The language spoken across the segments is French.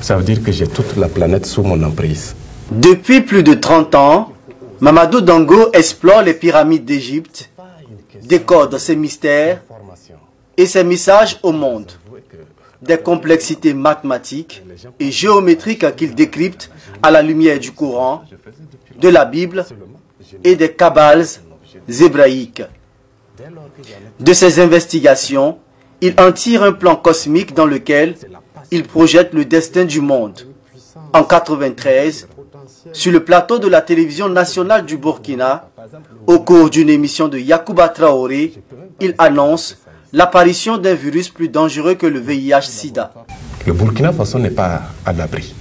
Ça veut dire que j'ai toute la planète sous mon emprise. Depuis plus de 30 ans, Mamadou Dango explore les pyramides d'Égypte, décode ses mystères et ses messages au monde. Des complexités mathématiques et géométriques qu'il décrypte à la lumière du Coran, de la Bible et des kabbales hébraïques. De ses investigations, il en tire un plan cosmique dans lequel il projette le destin du monde. En 1993, sur le plateau de la télévision nationale du Burkina, au cours d'une émission de Yacouba Traoré, il annonce l'apparition d'un virus plus dangereux que le VIH-Sida. Le Burkina Faso n'est pas à l'abri.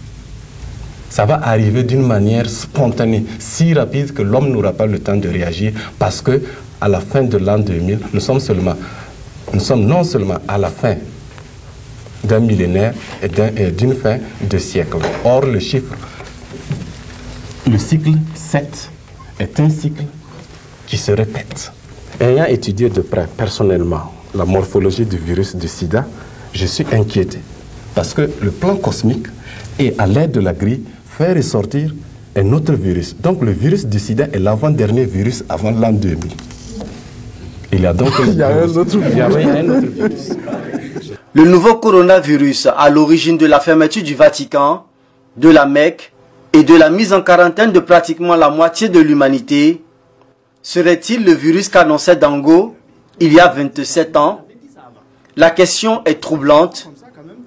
Ça va arriver d'une manière spontanée, si rapide que l'homme n'aura pas le temps de réagir, parce que à la fin de l'an 2000, nous sommes non seulement à la fin d'un millénaire et d'une fin de siècle. Or, le cycle 7 est un cycle qui se répète. Ayant étudié de près, personnellement, la morphologie du virus du sida, je suis inquiété. Parce que le plan cosmique, et à l'aide de la grille, fait ressortir un autre virus. Donc le virus du sida est l'avant-dernier virus avant l'an 2000. Il y a donc un autre virus. Le nouveau coronavirus, à l'origine de la fermeture du Vatican, de la Mecque et de la mise en quarantaine de pratiquement la moitié de l'humanité, serait-il le virus qu'annonçait Dango il y a 27 ans? La question est troublante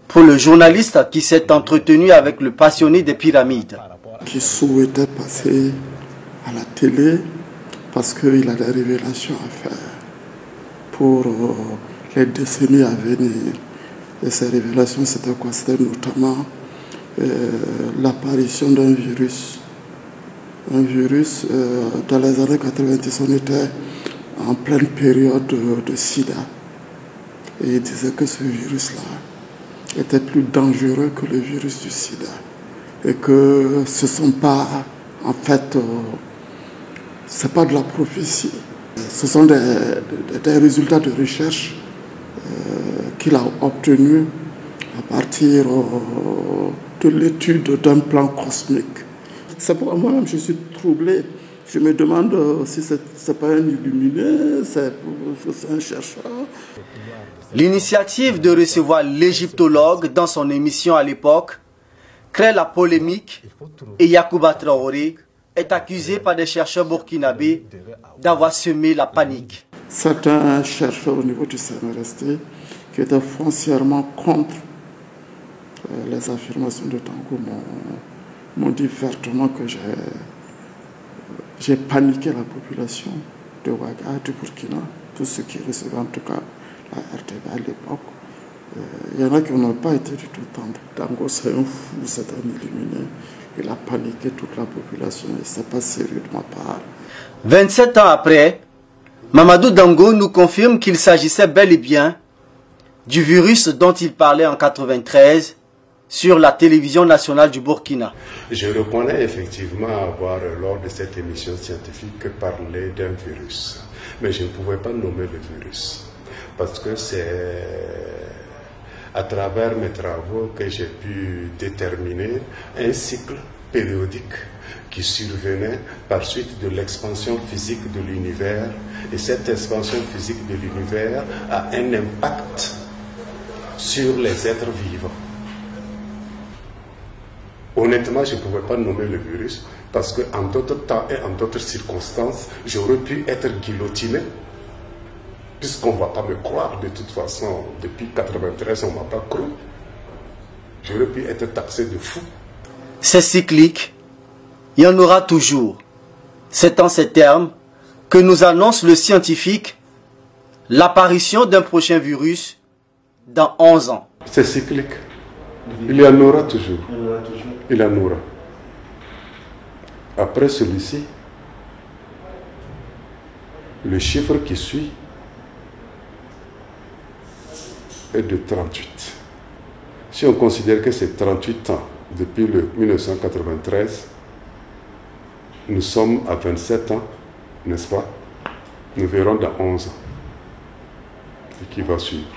pour le journaliste qui s'est entretenu avec le passionné des pyramides. Qui souhaitait passer à la télé parce qu'il a des révélations à faire pour les décennies à venir. Et ces révélations, c'était quoi? C'était notamment l'apparition d'un virus. Un virus, dans les années 90, on était en pleine période de sida. Et il disait que ce virus-là était plus dangereux que le virus du sida. Et que ce ne sont pas, en fait, c'est pas de la prophétie. Ce sont des résultats de recherche qu'il a obtenus à partir de l'étude d'un plan cosmique. C'est pourquoi moi-même je suis troublé. Je me demande si ce n'est pas un illuminé, c'est un chercheur. L'initiative de recevoir l'égyptologue dans son émission à l'époque crée la polémique et Yacouba Traoré est accusé par des chercheurs burkinabés d'avoir semé la panique. Certains chercheurs au niveau du CNRST qui étaient foncièrement contre les affirmations de Dango m'ont dit vertement que j'ai paniqué la population de Ouaga, du Burkina, tous ceux qui recevaient en tout cas la RTV à l'époque. Il y en a qui n'ont pas été du tout tendres. Dango, c'est un fou, c'est un illuminé. Il a paniqué toute la population et ce n'est pas sérieux de ma part. 27 ans après, Mamadou Dango nous confirme qu'il s'agissait bel et bien du virus dont il parlait en 1993 sur la télévision nationale du Burkina. Je reconnais effectivement avoir, lors de cette émission scientifique, parlé d'un virus. Mais je ne pouvais pas nommer le virus. Parce que c'est à travers mes travaux que j'ai pu déterminer un cycle périodique qui survenait par suite de l'expansion physique de l'univers. Et cette expansion physique de l'univers a un impact sur les êtres vivants. Honnêtement, je ne pouvais pas nommer le virus parce qu'en d'autres temps et en d'autres circonstances, j'aurais pu être guillotiné. Puisqu'on ne va pas me croire, de toute façon, depuis 1993, on ne m'a pas cru. J'aurais pu être taxé de fou. C'est cyclique, il y en aura toujours. C'est en ces termes que nous annonce le scientifique l'apparition d'un prochain virus dans 11 ans. C'est cyclique. Il y en aura toujours. Il y en aura. Après celui-ci, le chiffre qui suit est de 38. Si on considère que c'est 38 ans depuis le 1993, nous sommes à 27 ans, n'est-ce pas? Nous verrons dans 11 ans ce qui va suivre.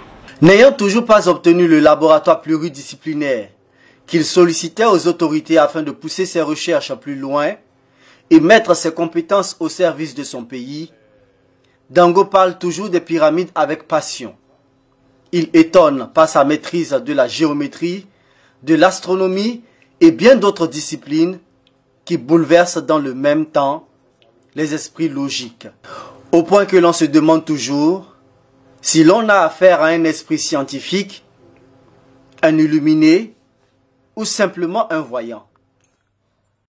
N'ayant toujours pas obtenu le laboratoire pluridisciplinaire qu'il sollicitait aux autorités afin de pousser ses recherches plus loin et mettre ses compétences au service de son pays, Dango parle toujours des pyramides avec passion. Il étonne par sa maîtrise de la géométrie, de l'astronomie et bien d'autres disciplines qui bouleversent dans le même temps les esprits logiques. Au point que l'on se demande toujours si l'on a affaire à un esprit scientifique, un illuminé ou simplement un voyant.